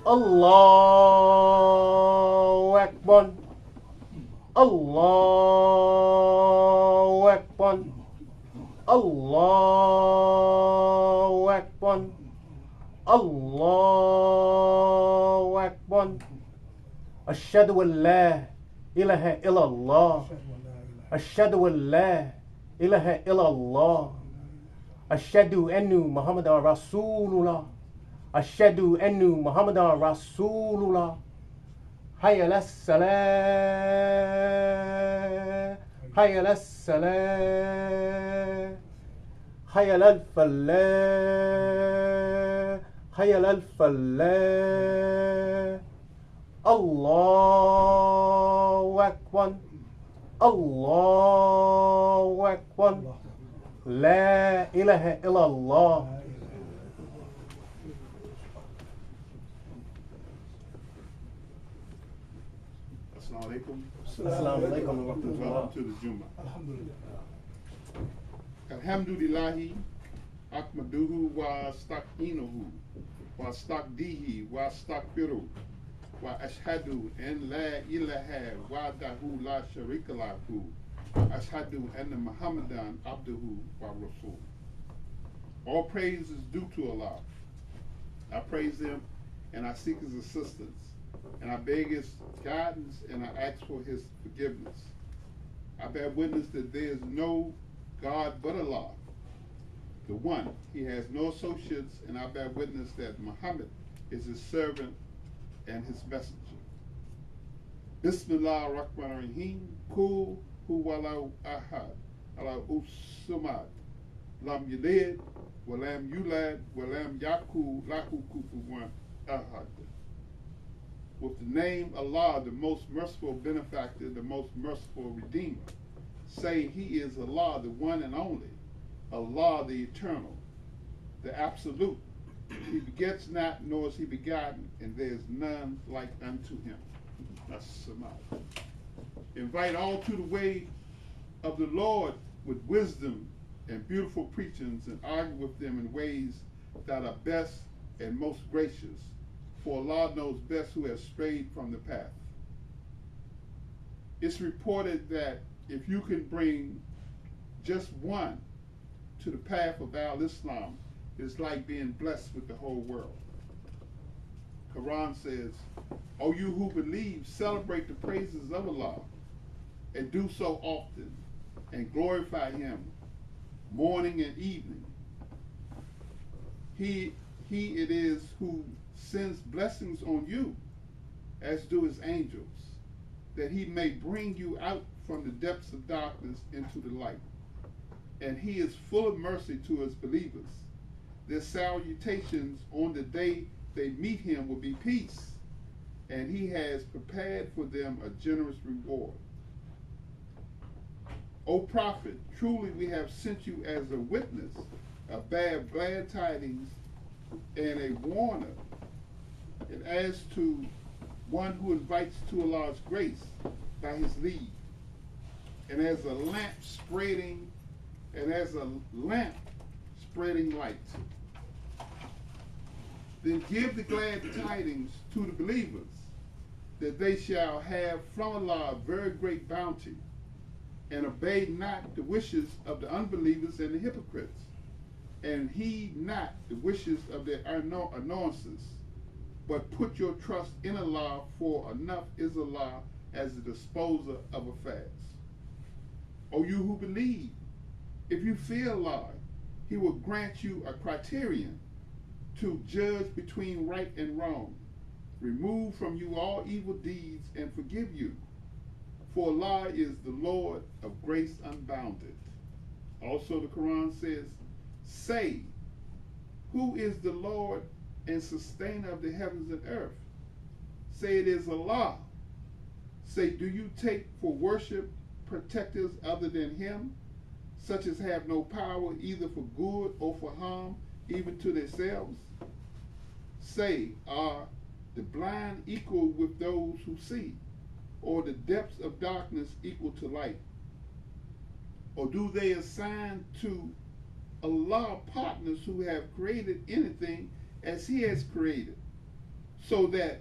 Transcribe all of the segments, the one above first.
Allahu Akbar. Allahu Akbar. Allahu Akbar. Allahu Akbar. Ashhadu an la ilaha illallah. Ashhadu an la ilaha illallah. Ashhadu anna Muhammadan Rasulullah. Ashhadu anna Muhammadan Rasulullah. Hayya ala salah. Hayya ala salah. Hayya ala falah. Hayya ala falah. Allahu Akbar. Allahu Akbar. La ilaha illallah. Assalamu alaikum. Assalamu alaikum wa rahmatullah. Welcome to the Jummah. Alhamdulillahi, akmaduhu wa staqinuhu, wa staqdihi, wa staqfiru, wa ashhadu an la ilaha wahdahu la sharika lahu, ashhadu anna Muhammadan abduhu wa rasul. All praise is due to Allah. I praise Him and I seek His assistance, and I beg His guidance, and I ask for His forgiveness. I bear witness that there is no God but Allah, the one. He has no associates, and I bear witness that Muhammad is His servant and His messenger. Bismillah ar-Rahman ar-Rahim. Kul huwalahu ahad, Allahu samad, lam yalid, wa lam yulad, wa lam yakul lahu kufuwan ahad. With the name Allah, the most merciful benefactor, the most merciful redeemer. Say, He is Allah, the one and only, Allah, the eternal, the absolute. He begets not, nor is He begotten, and there is none like unto Him. That's Samad. Invite all to the way of the Lord with wisdom and beautiful preachings, and argue with them in ways that are best and most gracious. For Allah knows best who has strayed from the path. It's reported that if you can bring just one to the path of Al-Islam, it's like being blessed with the whole world. Quran says, O you who believe, celebrate the praises of Allah, and do so often, and glorify Him morning and evening. He it is who sends blessings on you, as do His angels, that He may bring you out from the depths of darkness into the light. And He is full of mercy to His believers. Their salutations on the day they meet Him will be peace, and He has prepared for them a generous reward. O Prophet, truly we have sent you as a witness, a glad tidings, and a warner, and as to one who invites to Allah's grace by His leave, and as a lamp spreading light. Then give the glad tidings to the believers, that they shall have from Allah very great bounty, and obey not the wishes of the unbelievers and the hypocrites, and heed not the wishes of their annoyances, but put your trust in Allah, for enough is Allah as the disposer of affairs. O you who believe, if you fear Allah, He will grant you a criterion to judge between right and wrong, remove from you all evil deeds, and forgive you. For Allah is the Lord of grace unbounded. Also the Quran says, say, who is the Lord and sustainer of the heavens and earth? Say, it is Allah. Say, do you take for worship protectors other than Him, such as have no power either for good or for harm, even to themselves? Say, are the blind equal with those who see, or the depths of darkness equal to light? Or do they assign to Allah partners who have created anything as He has created, so that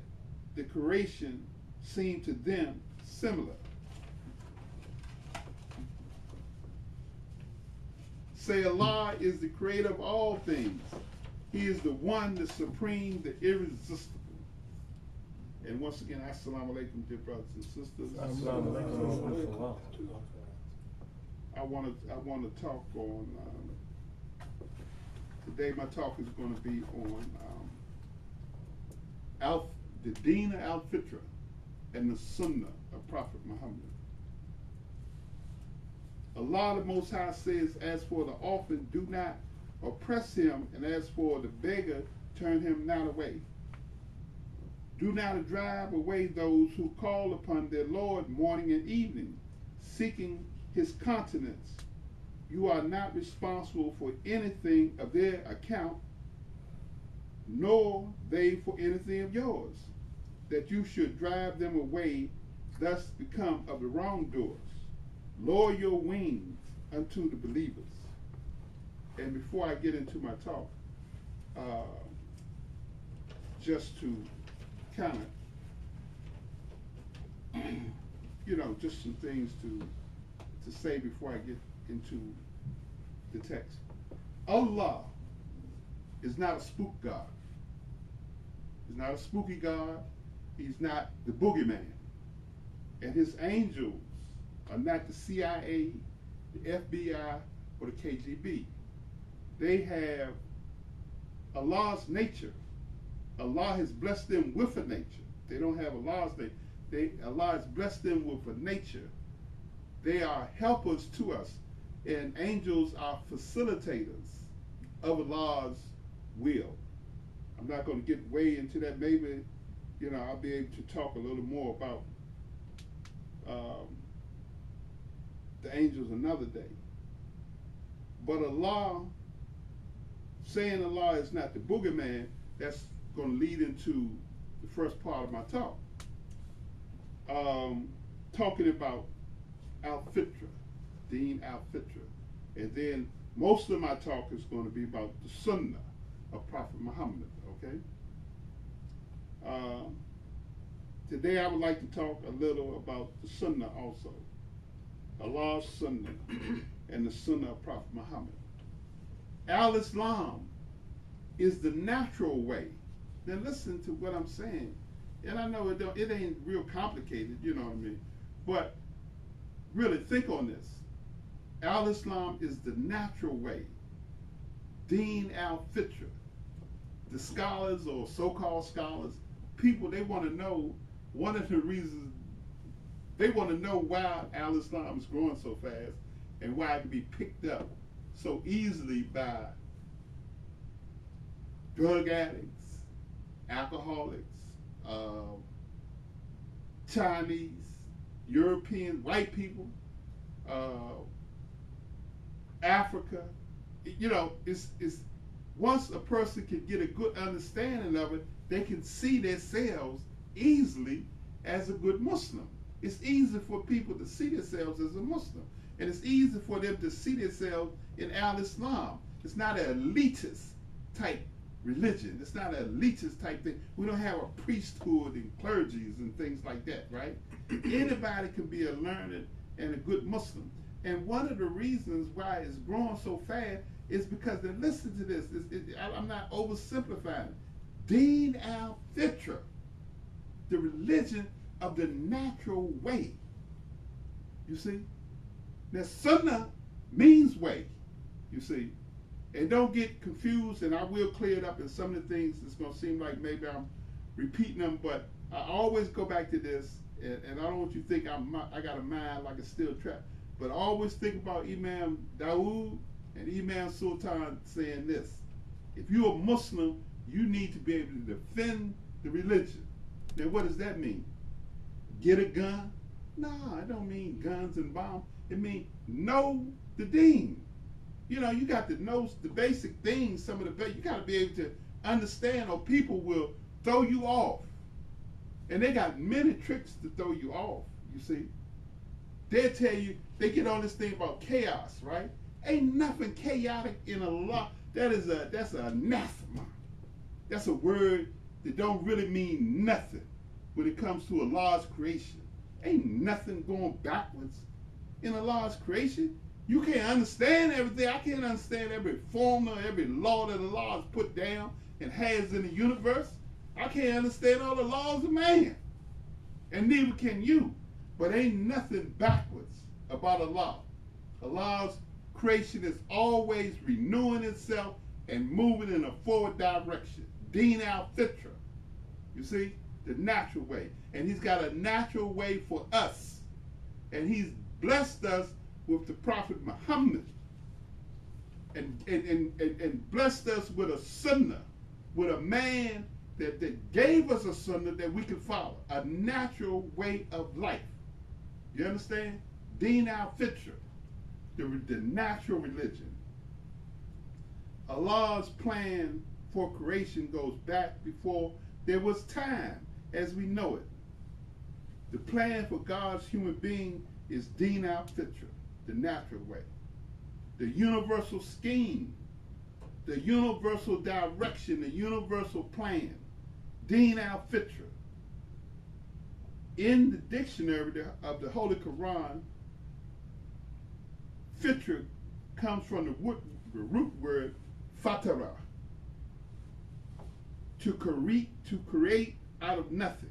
the creation seemed to them similar. Say Allah is the creator of all things. He is the one, the supreme, the irresistible. And once again, assalamu alaikum, dear brothers and sisters. I want to talk on, today my talk is going to be on the Deen al-Fitra and the Sunnah of Prophet Muhammad. Allah the Most High says, as for the orphan, do not oppress him, and as for the beggar, turn him not away. Do not drive away those who call upon their Lord morning and evening, seeking his countenance. You are not responsible for anything of their account, nor they for anything of yours, that you should drive them away, thus become of the wrongdoers. Lower your wings unto the believers. And before I get into my talk, just to kind of, just some things to say before I get into the text. Allah is not a spook God. He's not a spooky God. He's not the boogeyman. And his angels are not the CIA, the FBI, or the KGB. They have Allah's nature. Allah has blessed them with a nature. They don't have Allah's nature. Allah has blessed them with a nature. They are helpers to us, and angels are facilitators of Allah's will. I'm not going to get way into that. Maybe, I'll be able to talk a little more about the angels another day. But Allah, saying Allah is not the boogeyman, that's going to lead into the first part of my talk. Talking about al-Fitra, Deen al-Fitra. And then most of my talk is going to be about the Sunnah of Prophet Muhammad, okay? Today I would like to talk a little about the Sunnah also. Allah's Sunnah and the Sunnah of Prophet Muhammad. Al-Islam is the natural way. Now listen to what I'm saying. And I know it ain't real complicated, you know what I mean? But really think on this. Al-Islam is the natural way. Deen al-Fitra. The scholars or so-called scholars, people, they want to know, one of the reasons, they want to know why Al-Islam is growing so fast and why it can be picked up so easily by drug addicts, alcoholics, Chinese, European, white people, Africa. It's once a person can get a good understanding of it, they can see themselves easily as a good Muslim. It's easy for people to see themselves as a Muslim. And it's easy for them to see themselves in Al-Islam. It's not an elitist type religion. It's not an elitist type thing. We don't have a priesthood and clergies and things like that, right? Anybody can be a learned and a good Muslim. And one of the reasons why it's growing so fast is because, then listen to this, I'm not oversimplifying it. Deen al-Fitra, the religion of the natural way. You see? Now, Sunnah means way, you see? And don't get confused, and I will clear it up in some of the things. It's going to seem like maybe I'm repeating them, but I always go back to this, and I don't want you to think I got a mind like a steel trap, but I always think about Imam Dawood and Imam Sultan saying this: if you're a Muslim, you need to be able to defend the religion. Now, what does that mean? Get a gun? No, it don't mean guns and bombs. It means know the deen. You got to know the basic things, some of the basic. You got to be able to understand, or people will throw you off. And they got many tricks to throw you off, you see. They'll tell you, they get on this thing about chaos, right? Ain't nothing chaotic in Allah. That's anathema. That's a word that don't really mean nothing when it comes to Allah's creation. Ain't nothing going backwards in Allah's creation. You can't understand everything. I can't understand every formula, every law that Allah has put down and has in the universe. I can't understand all the laws of man. And neither can you. But ain't nothing backwards about Allah. Allah's creation is always renewing itself and moving in a forward direction. Deen al-Fitra. You see? The natural way. And he's got a natural way for us. And he's blessed us with the Prophet Muhamed. And blessed us with a Sunnah. With a man that gave us a Sunnah that we could follow. A natural way of life. You understand? Deen al-Fitra. The natural religion. Allah's plan for creation goes back before there was time as we know it. The plan for God's human being is Deen al-Fitra, the natural way. The universal scheme, the universal direction, the universal plan, Deen al-Fitra. In the dictionary of the Holy Quran, Fitra comes from the root word fatara, to create out of nothing.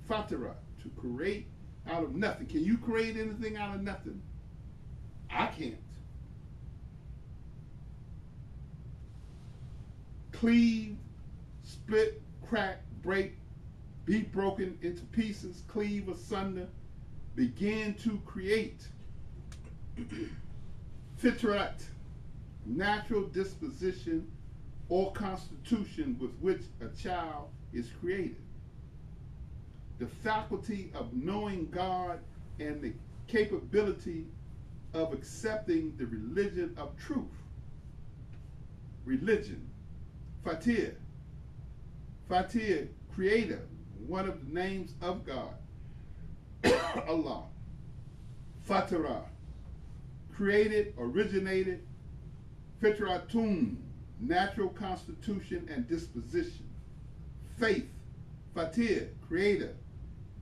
Fatara, to create out of nothing. Can you create anything out of nothing? I can't. Cleave, split, crack, break, be broken into pieces, cleave asunder, begin to create. Fitrat, natural disposition or constitution with which a child is created. The faculty of knowing God and the capability of accepting the religion of truth. Religion. Fatir. Fatir, creator, one of the names of God. Allah. Fatara, created, originated. Fitratun, natural constitution and disposition. Faith. Fatir, creator.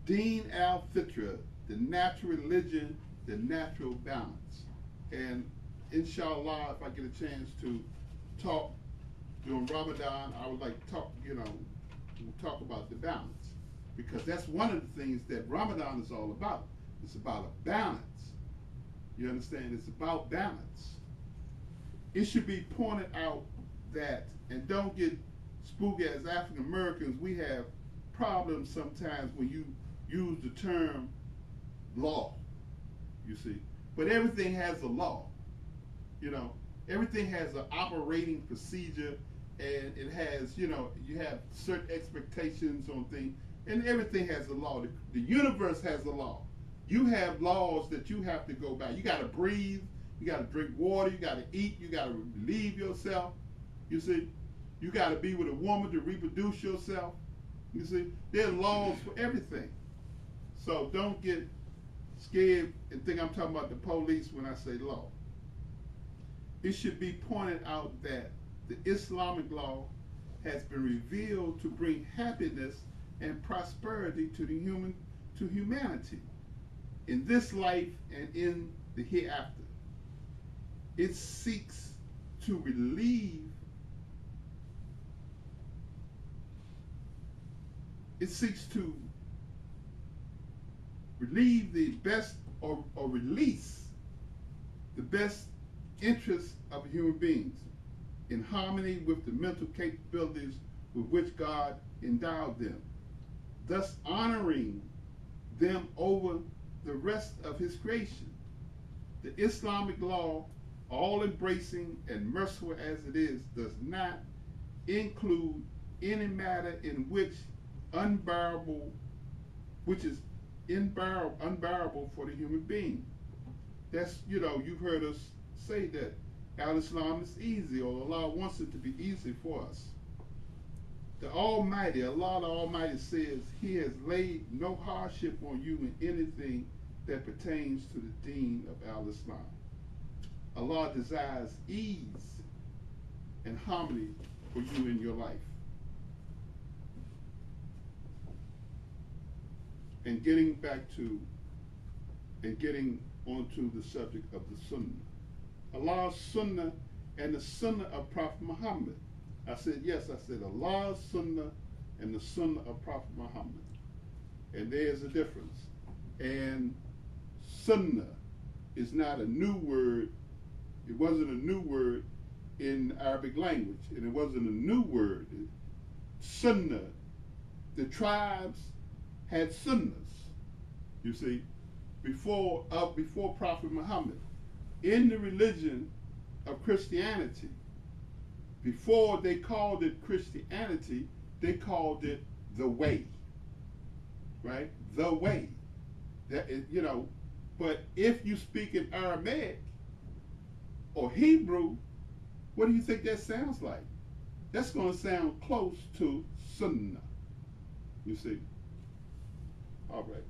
Deen al-Fitra, the natural religion, the natural balance. And inshallah, if I get a chance to talk during Ramadan, I would like to talk about the balance. Because that's one of the things that Ramadan is all about. It's about a balance. You understand? It's about balance. It should be pointed out that, and don't get spooked, as African Americans, we have problems sometimes when you use the term law, you see. But everything has a law, you know. Everything has an operating procedure, and it has, you have certain expectations on things, and everything has a law. The universe has a law. You have laws that you have to go by. You got to breathe, you got to drink water, you got to eat, you got to relieve yourself, you see. You got to be with a woman to reproduce yourself. You see, there are laws for everything. So don't get scared and think I'm talking about the police when I say law. It should be pointed out that the Islamic law has been revealed to bring happiness and prosperity to humanity in this life and in the hereafter. It seeks to relieve the best or release the best interests of human beings in harmony with the mental capabilities with which God endowed them, thus honoring them over the rest of his creation. The Islamic law, all-embracing and merciful as it is, does not include any matter in which is unbearable for the human being. That's, you've heard us say that Al-Islam is easy, or Allah wants it to be easy for us. The Almighty, Allah the Almighty says he has laid no hardship on you in anything that pertains to the deen of Al-Islam. Allah desires ease and harmony for you in your life. And getting onto the subject of the Sunnah. Allah's Sunnah and the Sunnah of Prophet Muhammad. I said, yes, I said Allah's Sunnah and the Sunnah of Prophet Muhammad. And there's a difference. And Sunnah is not a new word. It wasn't a new word in Arabic language. And it wasn't a new word. Sunnah, the tribes had sunnahs, you see, before Prophet Muhammad. In the religion of Christianity, before they called it Christianity, they called it the way, right? The way. That is, you know, but if you speak in Aramaic or Hebrew, what do you think that sounds like? That's going to sound close to Sunnah, you see. All right.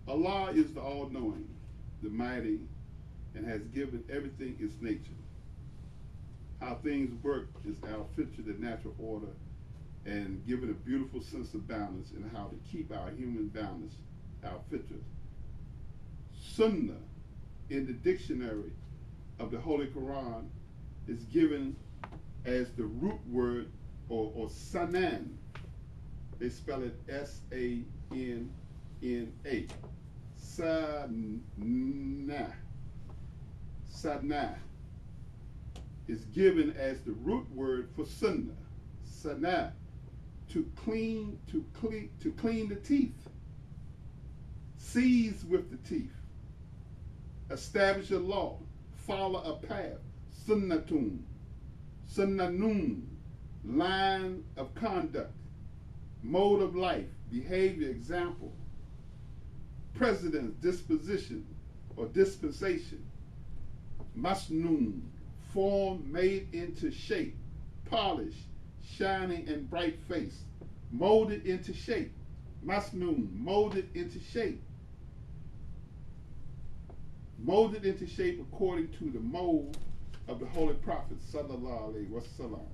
Allah is the all-knowing, the mighty, and has given everything its nature. How things work is our fitrat, the natural order, and given a beautiful sense of balance in how to keep our human balance, our fitrat. Sunnah in the dictionary of the Holy Quran is given as the root word or sanan. They spell it S-A-N-N-A. Sunnah. Sunnah is given as the root word for sunnah. Sunnah, to clean the teeth. Seize with the teeth. Establish a law. Follow a path. Sunnatun. Sunnanun. Line of conduct. Mode of life. Behavior. Example. Precedence. Disposition or dispensation. Masnoon. Form made into shape. Polish. Shining and bright face. Molded into shape. Masnoon. Molded into shape. Molded into shape according to the mold of the Holy Prophet sallallahu alaihi wasallam.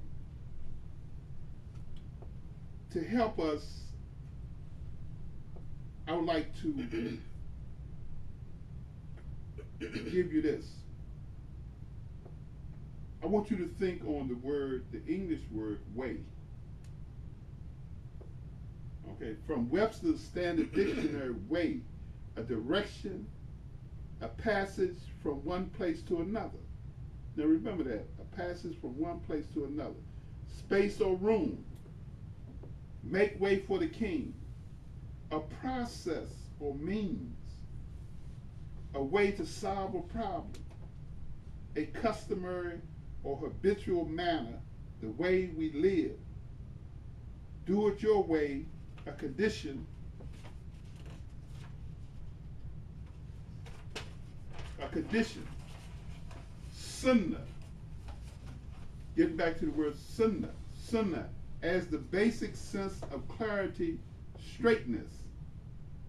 To help us, I would like to give you this. I want you to think on the word, the English word, way. Okay, from Webster's Standard Dictionary, way, a direction, a passage from one place to another. Now remember that, a passage from one place to another. Space or room, make way for the king, a process or means, a way to solve a problem, a customary or habitual manner, the way we live. Do it your way, a condition, Sunnah, getting back to the word sunnah, sunnah, as the basic sense of clarity, straightness,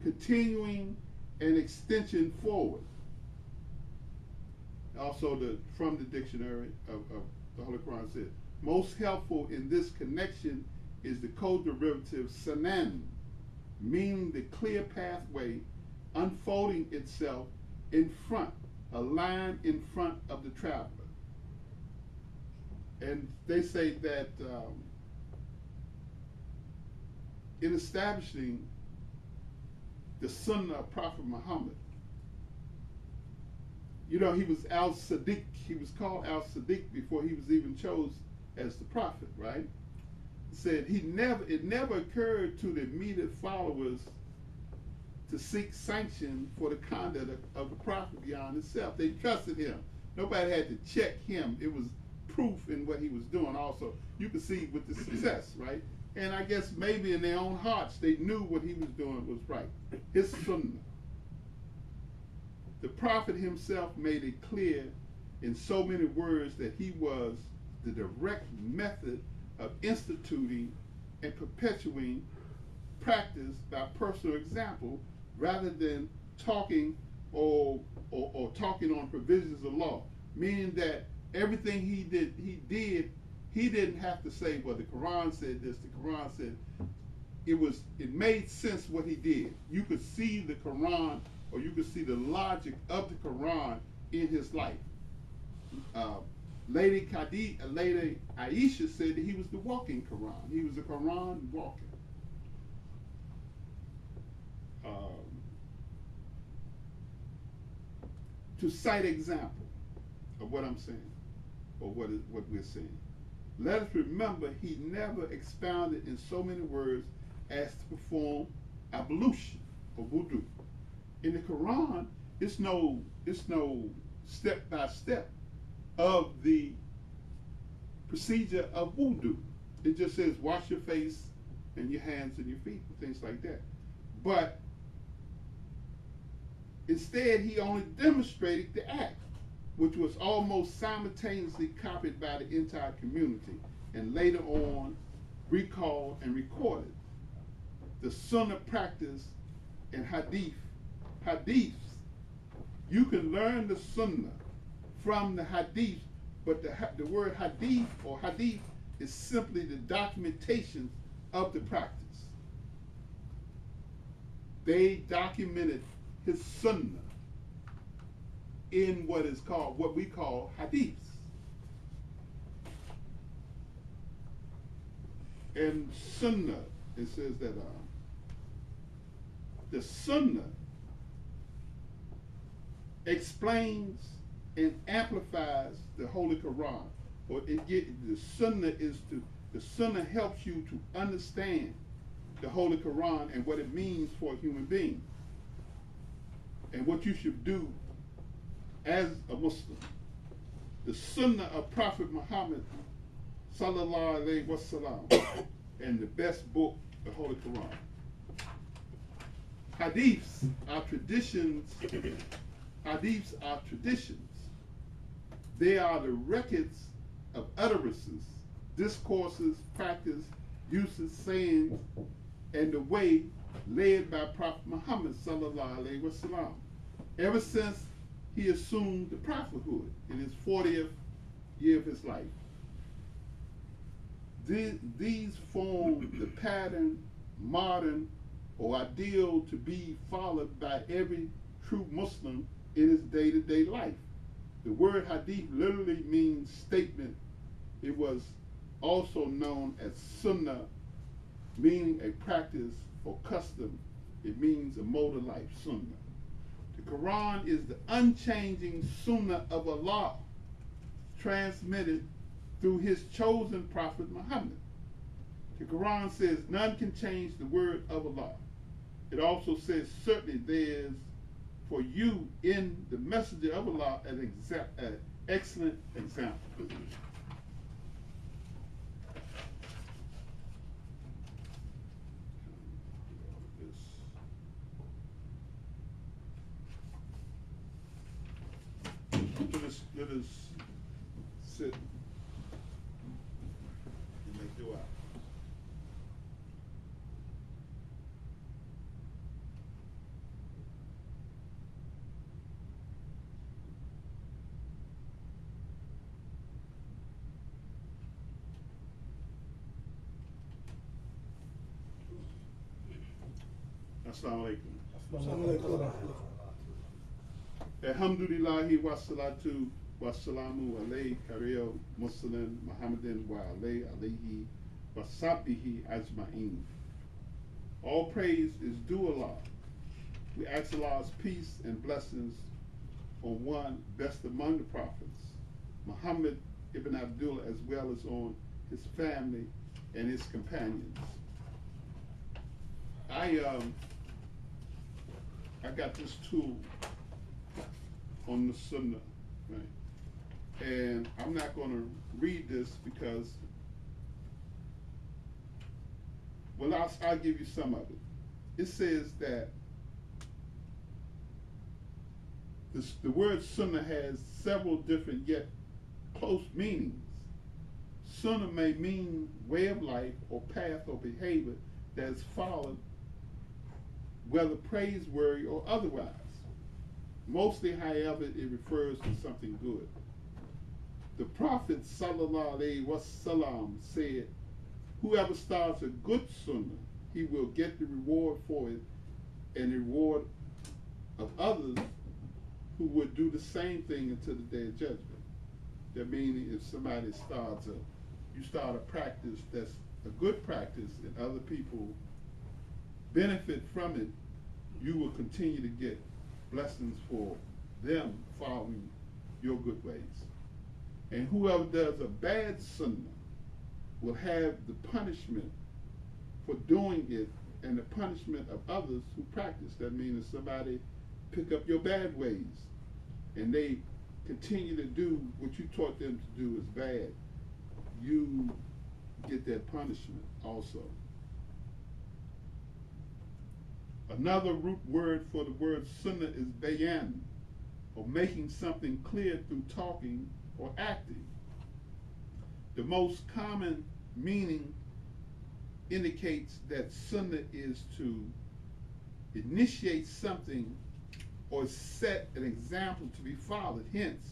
continuing and extension forward. Also, from the dictionary of the Holy Quran said, most helpful in this connection is the co-derivative sanan, meaning the clear pathway unfolding itself in front, a line in front of the traveler. And they say that in establishing the Sunnah of Prophet Muhammad, you know, he was Al-Sadiq. He was called Al-Sadiq before he was even chosen as the prophet, right? He said it never occurred to the immediate followers to seek sanction for the conduct of the prophet beyond itself. They trusted him. Nobody had to check him. It was proof in what he was doing also. You could see with the success, right? And I guess maybe in their own hearts, they knew what he was doing was right. His sunnah. The prophet himself made it clear in so many words that he was the direct method of instituting and perpetuating practice by personal example rather than talking or talking on provisions of law, meaning that everything he didn't have to say, well, the Quran said this, the Quran said. It made sense what he did. You could see the Quran, or you could see the logic of the Quran in his life. Lady Aisha said that he was the walking Quran. He was the Quran walking. To cite example of what I'm saying, or what we're saying. Let us remember he never expounded in so many words as to perform ablution or wudu. In the Quran, it's no step by step of the procedure of wudu. It just says wash your face and your hands and your feet and things like that. But instead, he only demonstrated the act, which was almost simultaneously copied by the entire community and later on recalled and recorded. The Sunnah practice and hadiths. You can learn the Sunnah from the hadith, but the word hadith or hadith is simply the documentation of the practice. They documented his Sunnah in what we call hadiths. And Sunnah, it says that the Sunnah explains and amplifies the Holy Quran. Or the Sunnah helps you to understand the Holy Quran and what it means for a human being, and what you should do as a Muslim. The Sunnah of Prophet Muhammad sallallahu alaihi wasallam, and the best book, the Holy Quran. Hadiths are traditions. Hadiths are traditions. They are the records of utterances, discourses, practice, uses, sayings, and the way led by Prophet Muhammad sallallahu alaihi wasallam ever since he assumed the prophethood in his 40th year of his life. These form the pattern, modern, or ideal to be followed by every true Muslim in his day-to-day life. The word hadith literally means statement. It was also known as sunnah, meaning a practice or custom. It means a mode of life, sunnah. The Quran is the unchanging sunnah of Allah, transmitted through his chosen prophet Muhammad. The Quran says none can change the word of Allah. It also says certainly there is for you in the messenger of Allah an excellent example. Let us sit and make dua. Assalamu alaikum. Alhamdulillahi wa salatu wa salamu alayhi kareel Muslim Muhammadin wa alayhi wa sahbihi ajma'in. All praise is due Allah. We ask Allah's peace and blessings on one best among the prophets, Muhammad ibn Abdullah, as well as on his family and his companions. I got this tool on the Sunnah, right? And I'm not going to read this because, well, I'll give you some of it. It says that the word Sunnah has several different yet close meanings. Sunnah may mean way of life or path or behavior that is followed, whether praiseworthy or otherwise. Mostly, however, it refers to something good. The Prophet sallallahu alaihi wasallam said, whoever starts a good sunnah, he will get the reward for it and the reward of others who would do the same thing until the day of judgment. That meaning, if somebody you start a practice that's a good practice and other people benefit from it, you will continue to get blessings for them following your good ways. And whoever does a bad sunnah will have the punishment for doing it and the punishment of others who practice. That means if somebody pick up your bad ways and they continue to do what you taught them to do is bad, you get that punishment also. Another root word for the word sunnah is bayan, or making something clear through talking or acting. The most common meaning indicates that sunnah is to initiate something or set an example to be followed. Hence,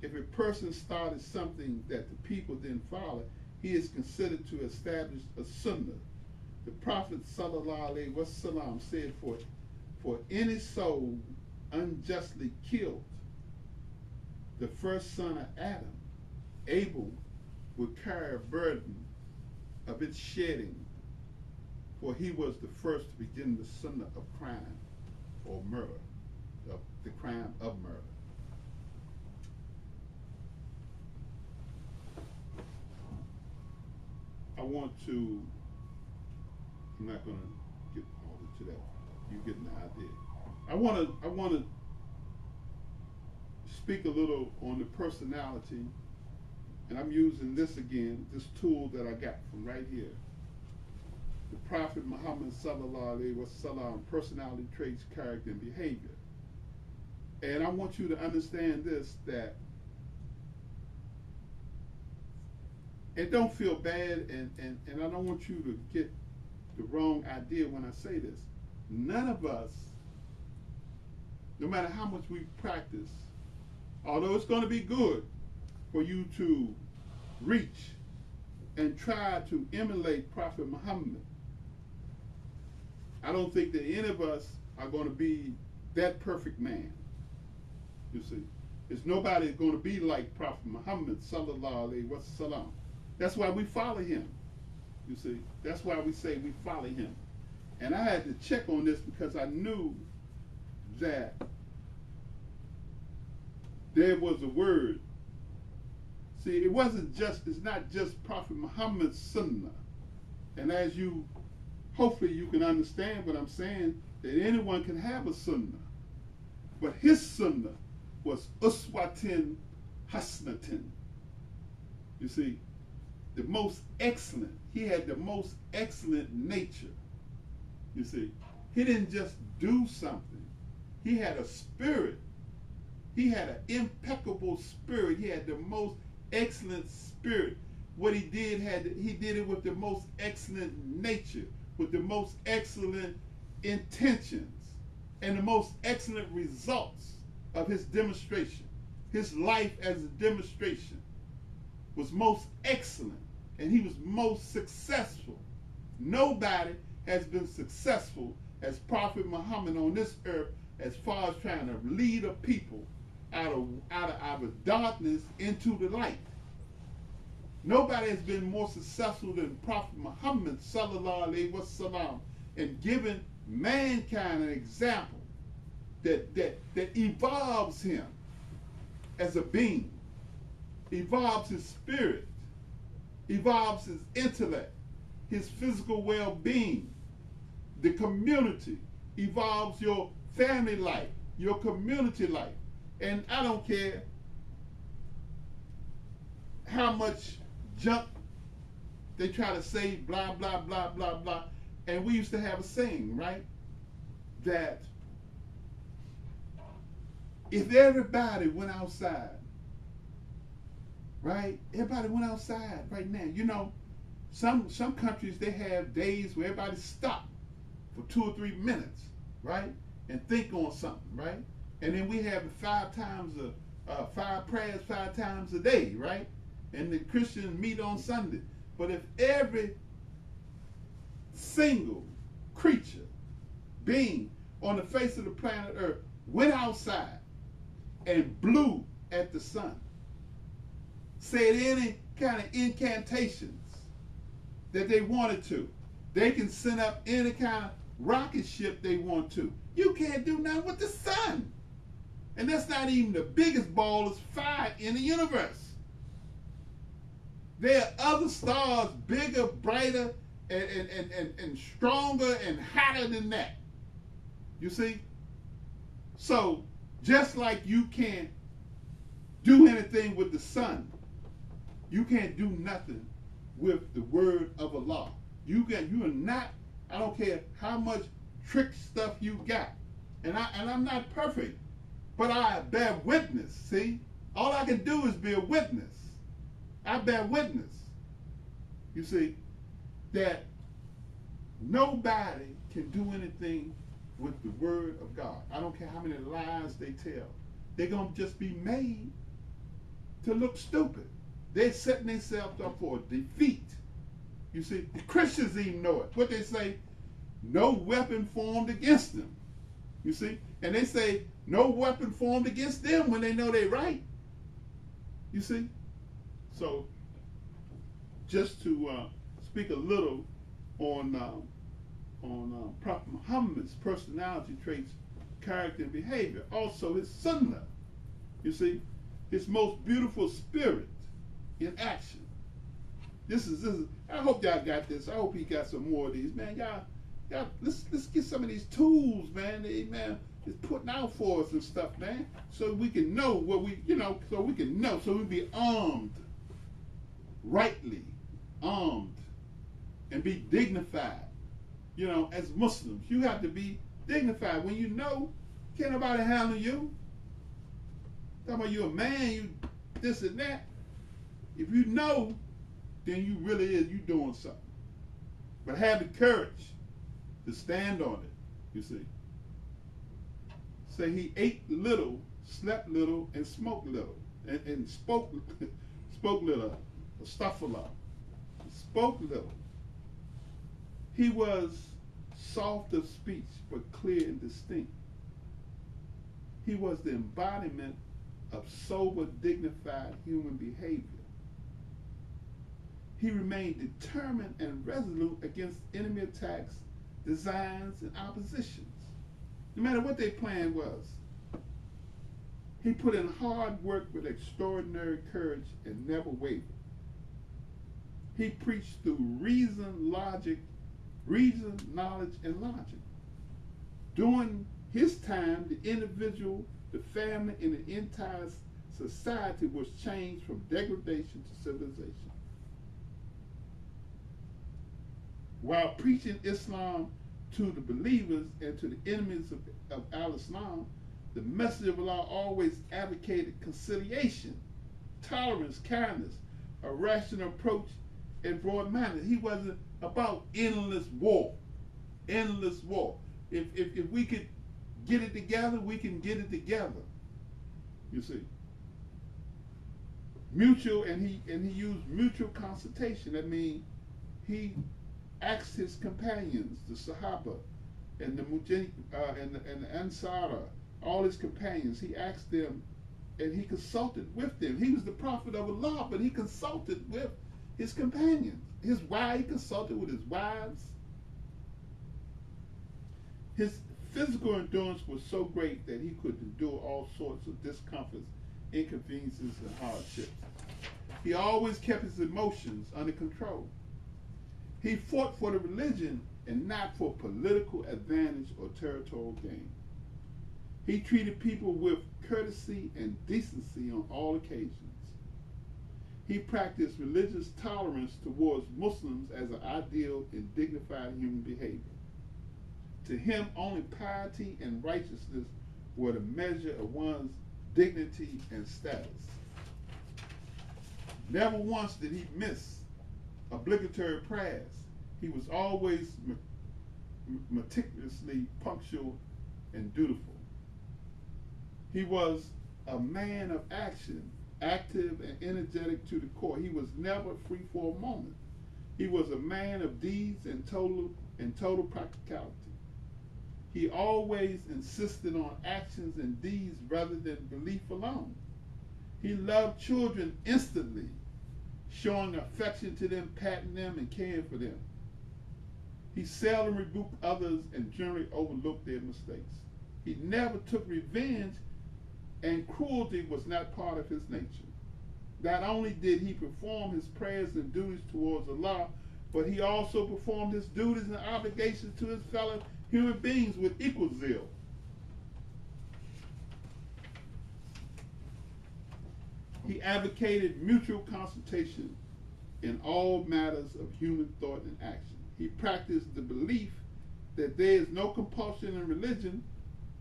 if a person started something that the people didn't follow, he is considered to establish a sunnah. The Prophet sallallahu alaihi wasallam said, for any soul unjustly killed, the first son of Adam, Abel, would carry a burden of its shedding, for he was the first to begin the sunnah of crime or murder, of the crime of murder. I'm not going to get all into that. You get the idea. I want to speak a little on the personality, and I'm using this again, this tool that I got from right here. The Prophet Muhammad sallallahu alaihi wasallam, personality traits, character, and behavior. And I want you to understand this, that, and don't feel bad, and I don't want you to get the wrong idea when I say this. None of us, no matter how much we practice, although it's going to be good for you to reach and try to emulate Prophet Muhammad, I don't think that any of us are going to be that perfect man. You see, there's nobody going to be like Prophet Muhammad sallallahu alaihi wasallam. That's why we follow him. You see, that's why we say we follow him. And I had to check on this because I knew that there was a word. See, it's not just Prophet Muhammad's sunnah. And as hopefully you can understand what I'm saying, that anyone can have a sunnah. But his sunnah was uswatin hasnatin. You see, the most excellent. He had the most excellent nature. You see, he didn't just do something. He had a spirit. He had an impeccable spirit. He had the most excellent spirit. What he did, he did it with the most excellent nature, with the most excellent intentions, and the most excellent results of his demonstration. His life as a demonstration was most excellent, and he was most successful. Nobody has been successful as Prophet Muhammad on this earth as far as trying to lead a people out of darkness into the light. Nobody has been more successful than Prophet Muhammad sallallahu alaihi wasallam in giving mankind an example that evolves him as a being, evolves his spirit, evolves his intellect, his physical well-being, the community, evolves your family life, your community life. And I don't care how much junk they try to say, blah, blah, blah, blah, blah. And we used to have a saying, right? That if everybody went outside right? Everybody went outside right now. You know, some countries, they have days where everybody stop for 2 or 3 minutes, right? And think on something, right? And then we have the 5 prayers 5 times a day, right? And the Christians meet on Sunday. But if every single creature, being on the face of the planet Earth went outside and blew at the sun, said any kind of incantations that they wanted to, they can send up any kind of rocket ship they want to. You can't do nothing with the sun. And that's not even the biggest ball of fire in the universe. There are other stars bigger, brighter, and stronger and hotter than that. You see? So, just like you can't do anything with the sun, you can't do nothing with the word of Allah. You are not, I don't care how much trick stuff you got. And I'm not perfect, but I bear witness, see? All I can do is be a witness. I bear witness, you see, that nobody can do anything with the word of God. I don't care how many lies they tell. They're going to just be made to look stupid. They're setting themselves up for defeat. You see, the Christians even know it. What they say, no weapon formed against them. You see, and they say no weapon formed against them when they know they're right. You see? So, just to speak a little on Prophet Muhammad's personality traits, character, and behavior. Also his Sunnah. You see, his most beautiful spirit in action. This is. I hope y'all got this. I hope he got some more of these, man. Y'all, let's get some of these tools, man. Man, is putting out for us and stuff, man, so we can know what we, so we can know, so we be armed, rightly armed, and be dignified. As Muslims, you have to be dignified. When you know, can't nobody handle you. Talking about you a man, you this and that. If you know, then you really you doing something. But have the courage to stand on it, you see. Say he ate little, slept little, and smoked little. And spoke little. Astaghfirullah. Spoke little. He was soft of speech, but clear and distinct. He was the embodiment of sober, dignified human behavior. He remained determined and resolute against enemy attacks, designs, and oppositions. No matter what their plan was. He put in hard work with extraordinary courage and never wavered. He preached through reason, knowledge, and logic. During his time, the individual, the family, and the entire society was changed from degradation to civilization. While preaching Islam to the believers and to the enemies of al-Islam, the message of Allah always advocated conciliation, tolerance, kindness, a rational approach, and broad-minded. He wasn't about endless war. Endless war. If we could get it together, we can get it together. You see. Mutual, and he used mutual consultation. That means he asked his companions, the Sahaba, and the Mujahid, and the Ansara, all his companions. He asked them, and he consulted with them. He was the prophet of Allah, but he consulted with his companions. His wives, he consulted with his wives. His physical endurance was so great that he could endure all sorts of discomforts, inconveniences, and hardships. He always kept his emotions under control. He fought for the religion and not for political advantage or territorial gain. He treated people with courtesy and decency on all occasions. He practiced religious tolerance towards Muslims as an ideal and dignified human behavior. To him, only piety and righteousness were the measure of one's dignity and status. Never once did he miss obligatory prayers. He was always meticulously punctual and dutiful. He was a man of action, active and energetic to the core. He was never free for a moment. He was a man of deeds and total practicality. He always insisted on actions and deeds rather than belief alone. He loved children instantly, showing affection to them, patting them, and caring for them. He seldom rebuked others and generally overlooked their mistakes. He never took revenge, and cruelty was not part of his nature. Not only did he perform his prayers and duties towards Allah, but he also performed his duties and obligations to his fellow human beings with equal zeal. He advocated mutual consultation in all matters of human thought and action. He practiced the belief that there is no compulsion in religion,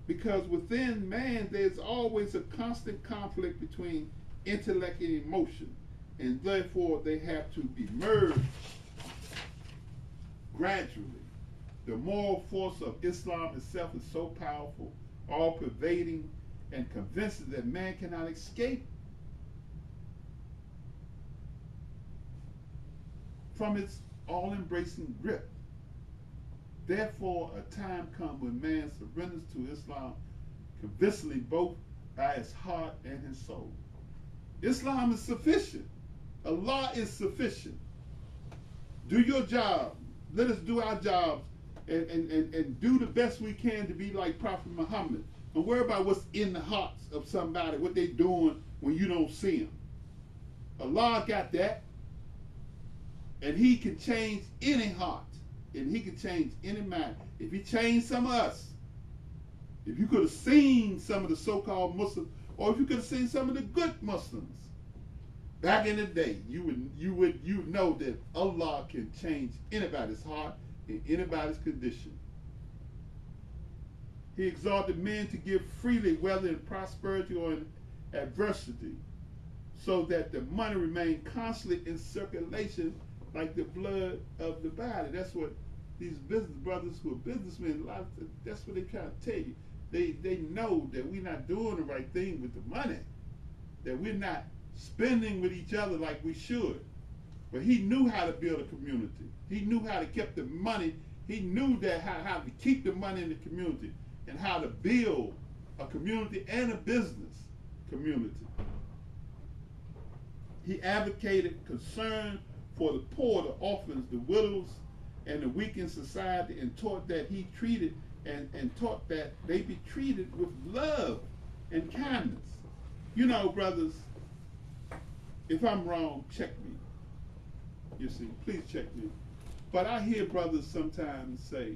because within man there is always a constant conflict between intellect and emotion, and therefore they have to be merged gradually. The moral force of Islam itself is so powerful, all-pervading, and convincing that man cannot escape from its all-embracing grip. Therefore, a time comes when man surrenders to Islam convincingly, both by his heart and his soul. Islam is sufficient. Allah is sufficient. Do your job. Let us do our jobs and do the best we can to be like Prophet Muhammad. Don't worry about what's in the hearts of somebody, what they're doing when you don't see them. Allah got that. And he can change any heart. And he can change any mind. If he changed some of us, if you could have seen some of the so-called Muslims, or if you could have seen some of the good Muslims back in the day, you would know that Allah can change anybody's heart and anybody's condition. He exhorted men to give freely, whether in prosperity or in adversity, so that the money remained constantly in circulation like the blood of the body. That's what these business brothers who are businessmen, that's what they try to tell you. They know that we're not doing the right thing with the money, that we're not spending with each other like we should. But he knew how to build a community. He knew how to keep the money. He knew that how to keep the money in the community and how to build a community and a business community. He advocated concern for the poor, the orphans, the widows, and the weak in society, and taught that he treated and taught that they be treated with love and kindness. You know, brothers, if I'm wrong, check me. You see, please check me. But I hear brothers sometimes say,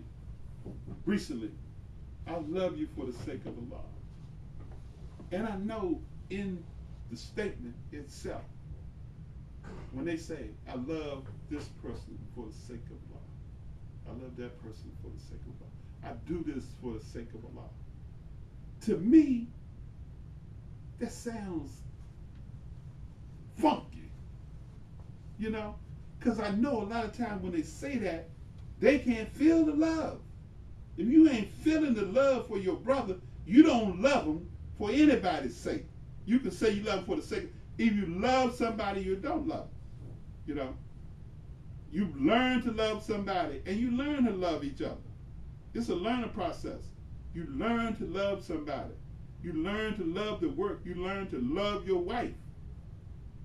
recently, I love you for the sake of Allah. And I know in the statement itself, when they say, I love this person for the sake of Allah, I love that person for the sake of Allah, I do this for the sake of Allah. To me, that sounds funky, you know? Because I know a lot of times when they say that, they can't feel the love. If you ain't feeling the love for your brother, you don't love him for anybody's sake. You can say you love him for the sake. If you love somebody, you don't love them. You know, you learn to love somebody, and you learn to love each other. It's a learning process. You learn to love somebody. You learn to love the work. You learn to love your wife.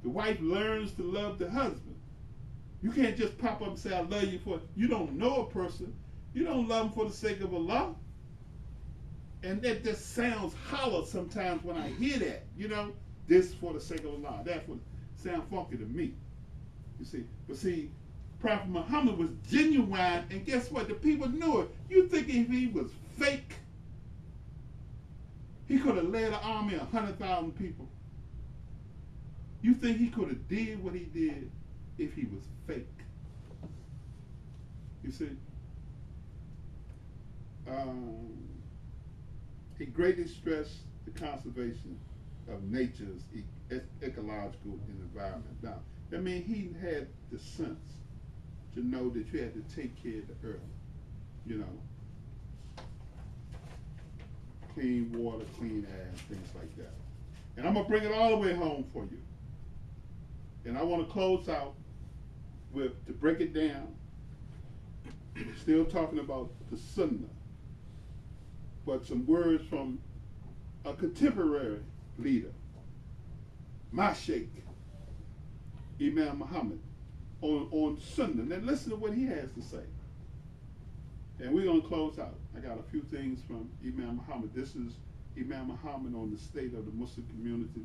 The wife learns to love the husband. You can't just pop up and say, I love you for, you don't know a person. You don't love them for the sake of Allah. And that just sounds hollow sometimes when I hear that, you know, this for the sake of Allah. That would sound funky to me. You see, but see, Prophet Muhammad was genuine, and guess what? The people knew it. You think if he was fake, he could have led an army of 100,000 people? You think he could have did what he did if he was fake? You see, he greatly stressed the conservation of nature's ecological environment. Now, I mean, he had the sense to know that you had to take care of the earth, you know. Clean water, clean air, things like that. And I'm going to bring it all the way home for you. And I want to close out with, to break it down, still talking about the Sunnah, but some words from a contemporary leader, my Sheikh, Imam Muhamed, on Sunnah. Now listen to what he has to say. And we're going to close out. I got a few things from Imam Muhamed. This is Imam Muhamed on the state of the Muslim community.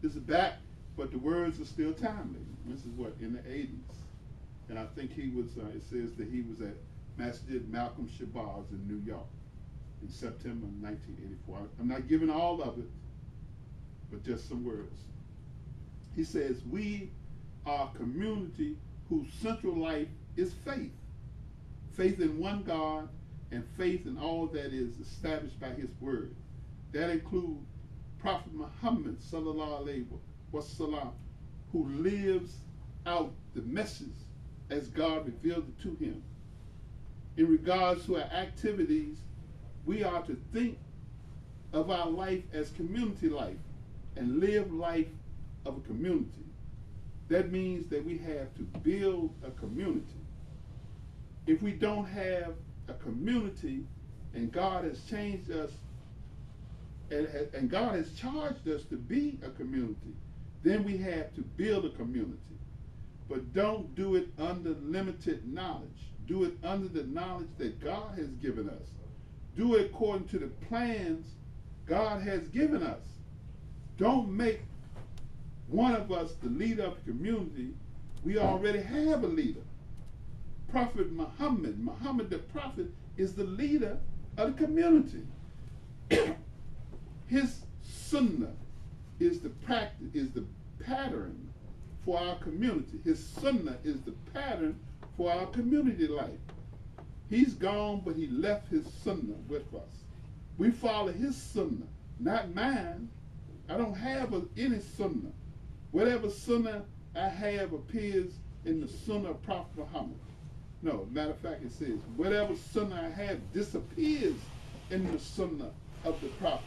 This is back, but the words are still timely. This is what, in the 80s. And I think he was, it says that he was at Masjid Malcolm Shabazz in New York in September 1984. I'm not giving all of it, but just some words. He says, we are a community whose central life is faith. Faith in one God and faith in all that is established by his word. That includes Prophet Muhammad sallallahu alaihi wasallam, who lives out the message as God revealed it to him. In regards to our activities, we are to think of our life as community life and live life of a community. That means that we have to build a community. If we don't have a community and God has changed us and God has charged us to be a community, then we have to build a community. But don't do it under limited knowledge. Do it under the knowledge that God has given us. Do it according to the plans God has given us. Don't make one of us the leader of the community. We already have a leader. Prophet Muhammad, Muhammad the Prophet, is the leader of the community. His Sunnah is the practice, is the pattern for our community. His Sunnah is the pattern for our community life. He's gone, but he left his Sunnah with us. We follow his Sunnah, not mine. I don't have any Sunnah. Whatever Sunnah I have appears in the Sunnah of Prophet Muhammad. No, matter of fact, it says, whatever Sunnah I have disappears in the Sunnah of the Prophet.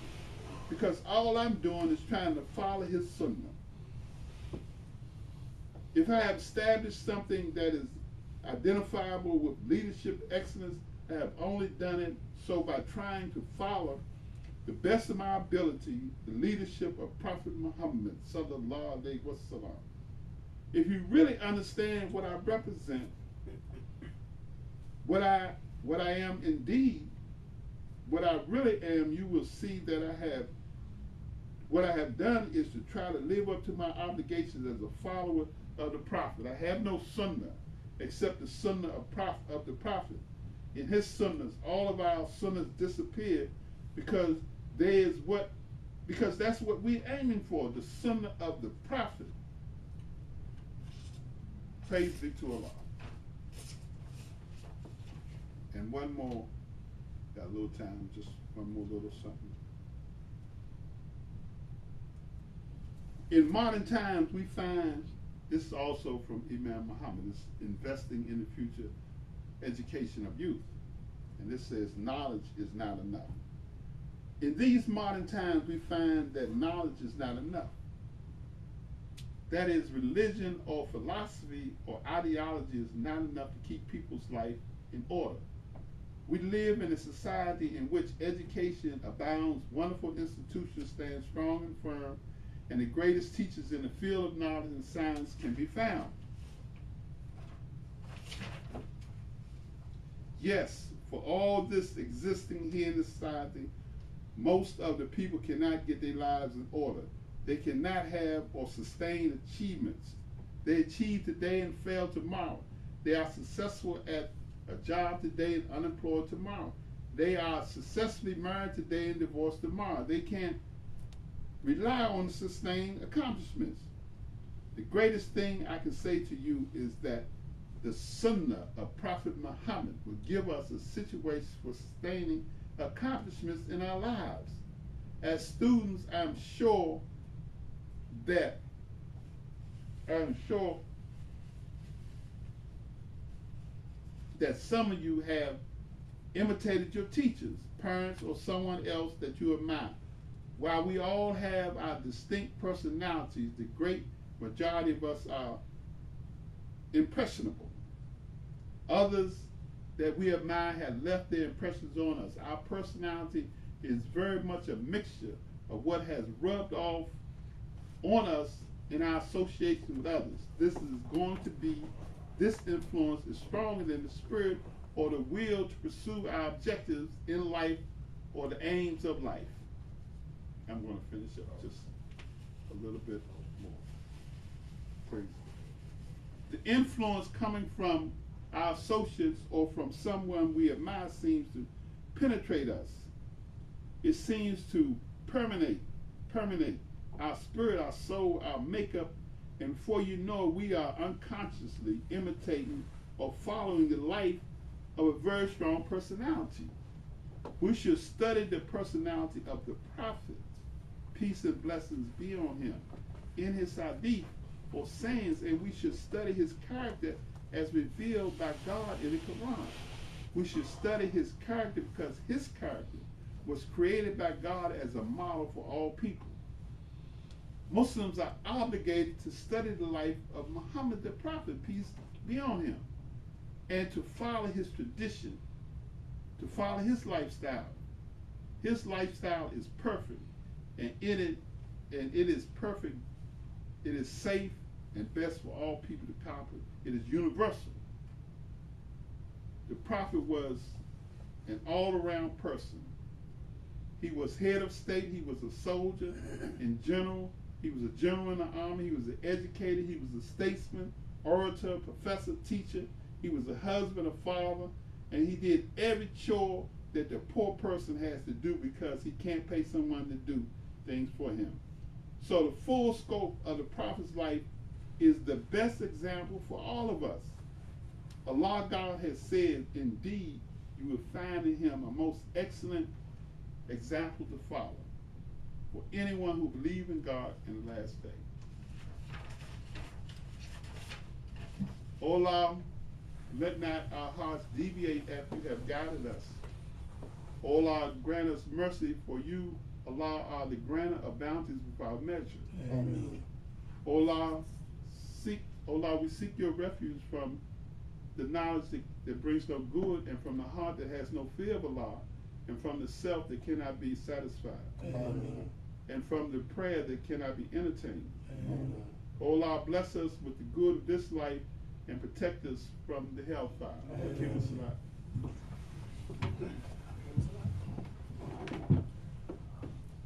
Because all I'm doing is trying to follow his Sunnah. If I have established something that is identifiable with leadership excellence, I have only done it so by trying to follow the best of my ability the leadership of Prophet Muhammad sallallahu alaihi wasallam. If you really understand what I represent, what I am indeed, what I really am, you will see that what I have done is to try to live up to my obligations as a follower of the Prophet. I have no Sunnah except the Sunnah of the Prophet. In his Sunnahs, all of our Sunnahs disappear because that's what we're aiming for, the Sunnah of the Prophet. Praise be to Allah. And one more, got a little time, just one more little something. In modern times, we find, this is also from Imam Muhamed, it's investing in the future education of youth. And this says, knowledge is not enough. In these modern times, we find that knowledge is not enough. That is, religion or philosophy or ideology is not enough to keep people's life in order. We live in a society in which education abounds, wonderful institutions stand strong and firm, and the greatest teachers in the field of knowledge and science can be found. Yes, for all this existing here in the society, most of the people cannot get their lives in order. They cannot have or sustain achievements. They achieve today and fail tomorrow. They are successful at a job today and unemployed tomorrow. They are successfully married today and divorced tomorrow. They can't rely on sustained accomplishments. The greatest thing I can say to you is that the Sunnah of Prophet Muhammad will give us a situation for sustaining accomplishments in our lives. As students, I'm sure that I'm sure that some of you have imitated your teachers, parents, or someone else that you admire. While we all have our distinct personalities, the great majority of us are impressionable. Others that we admire have left their impressions on us. Our personality is very much a mixture of what has rubbed off on us in our association with others. This influence is stronger than the spirit or the will to pursue our objectives in life or the aims of life. I'm going to finish up just a little bit more. Praise. The influence coming from our associates or from someone we admire seems to penetrate us. It seems to permeate our spirit, our soul, our makeup, and before you know it, we are unconsciously imitating or following the life of a very strong personality. We should study the personality of the prophet, peace and blessings be on him, in his hadith or sayings, and we should study his character as revealed by God in the Quran. We should study his character because his character was created by God as a model for all people. Muslims are obligated to study the life of Muhammad the prophet, peace be on him, and to follow his tradition, to follow his lifestyle. His lifestyle is perfect, and it is perfect. It is safe and best for all people to copy. It is universal. The prophet was an all-around person. He was head of state. He was a soldier and general. He was a general in the army. He was an educator. He was a statesman, orator, professor, teacher. He was a husband, a father, and he did every chore that the poor person has to do because he can't pay someone to do things for him. So the full scope of the prophet's life is the best example for all of us. Allah God has said, indeed, you will find in him a most excellent example to follow for anyone who believes in God in the last day. O Allah, let not our hearts deviate after you have guided us. O Allah, grant us mercy, for you, Allah, are the granter of bounties without measure. Amen. O Allah, we seek your refuge from the knowledge that brings no good, and from the heart that has no fear of Allah, and from the self that cannot be satisfied, Amen. and from the prayer that cannot be entertained. Amen. O Allah, bless us with the good of this life and protect us from the hellfire.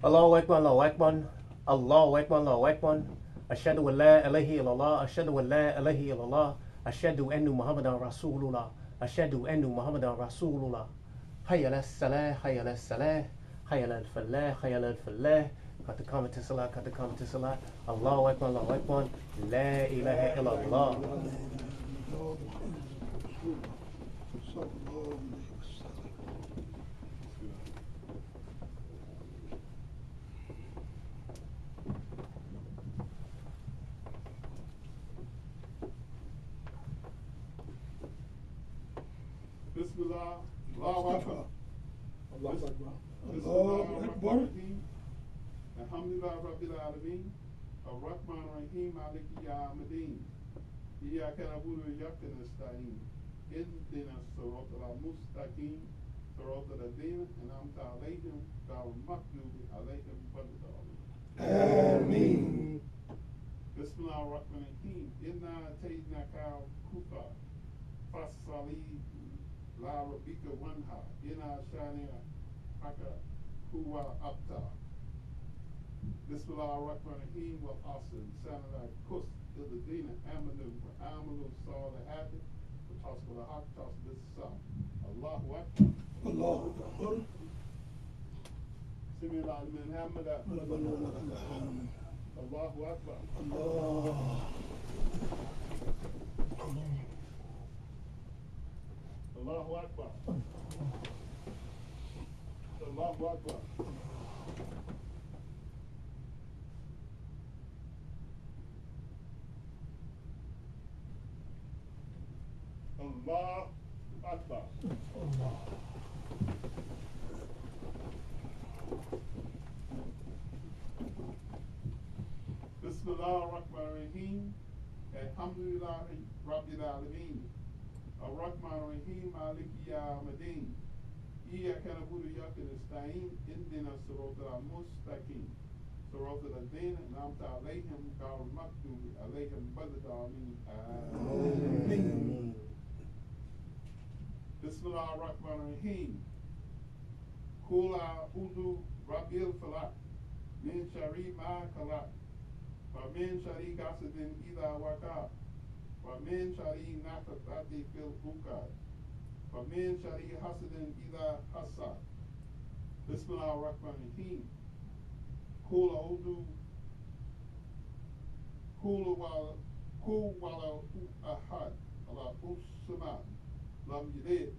Allahu Akbar, Allahu Akbar, Allahu Akbar, Allahu Akbar. Ashhadu an la ilaha illallah, Ashhadu an la ilaha illallah, Ashhadu anna Muhammadan Rasulullah, Ashhadu anna Muhammadan Rasulullah. Hayya ala salah, hayya ala salah, hayya ala falah, hayya ala falah. Cut the comment to salah, cut the comment to salah. Allahu Akbar, Allahu Akbar, la ilaha illallah. Bismillah, Allahu Akbar. Allahu Akbar. Allahu Akbar. Alhamdulillah Rabbil Alameen. Ar-Rahman Ar-Rahim. Maliki Yawmiddin. Iyyaka na'budu wa iyyaka nasta'in. Ihdina as-siratal mustaqim. Siratal ladzina an'amta 'alayhim ghayril maghdubi 'alayhim waladdallin. Ameen. Bismillah ar-Rahman ar-Rahim. Inna ataynaka al-Kubra. Fasali la rabbika wanha. Inna shani'aka huwa abtar. Bismillah ar-Rahman ar-Rahim wal asr. Sanala kus illadina amanu wa amalu salihati wa tasbih al-haq tasbih as-sam. Allahu Akbar. Allahu Akbar. Sami al-liman hamida. Allahu Akbar. Allah. Allahu Akbar. Allahu Akbar. Allah Akbar. Bismillah ar-Rahman ar-Rahim. Alhamdulillah Rabbil Alameen. Ar-Rahman ar-Rahim. Maliki yawmiddin. Iyyaka na'budu wa iyyaka nasta'in. Ihdina as-siratal mustaqim. صراط الذين أنعمت عليهم غير المغضوب عليهم ولا الضالين آمين. بسم الله الرحمن الرحيم. قل أعوذ برب الفلق من شر ما خلق ومن شر غاسق إذا وقب ومن شر النفاثات في العقد ومن شر حاسد إذا حسد. بسم الله الرحمن الرحيم. Kul wala ahad ala usama lam yalid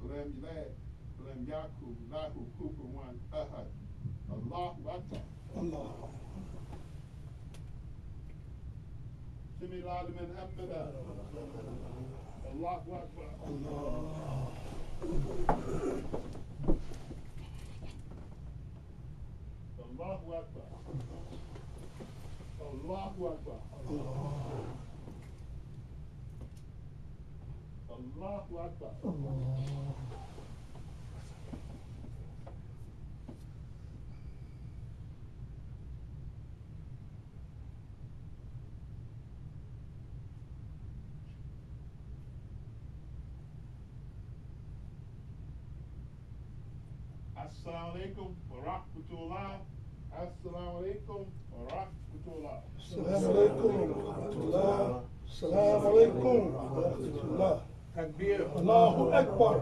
lam yulad lam yakun lahu kufuwan ahad. Allahu Akbar. Allah. Sami liman hamida. Allahu Akbar. Allahu Akbar. Allahu Akbar. Allahu Akbar. Assalamu alaikum wa rahmatullah. Assalamu alaikum wa rahmatullah. Assalamu alaikum wa rahmatullah. Assalamu alaikum wa rahmatullah. Takbir. Allahu Akbar.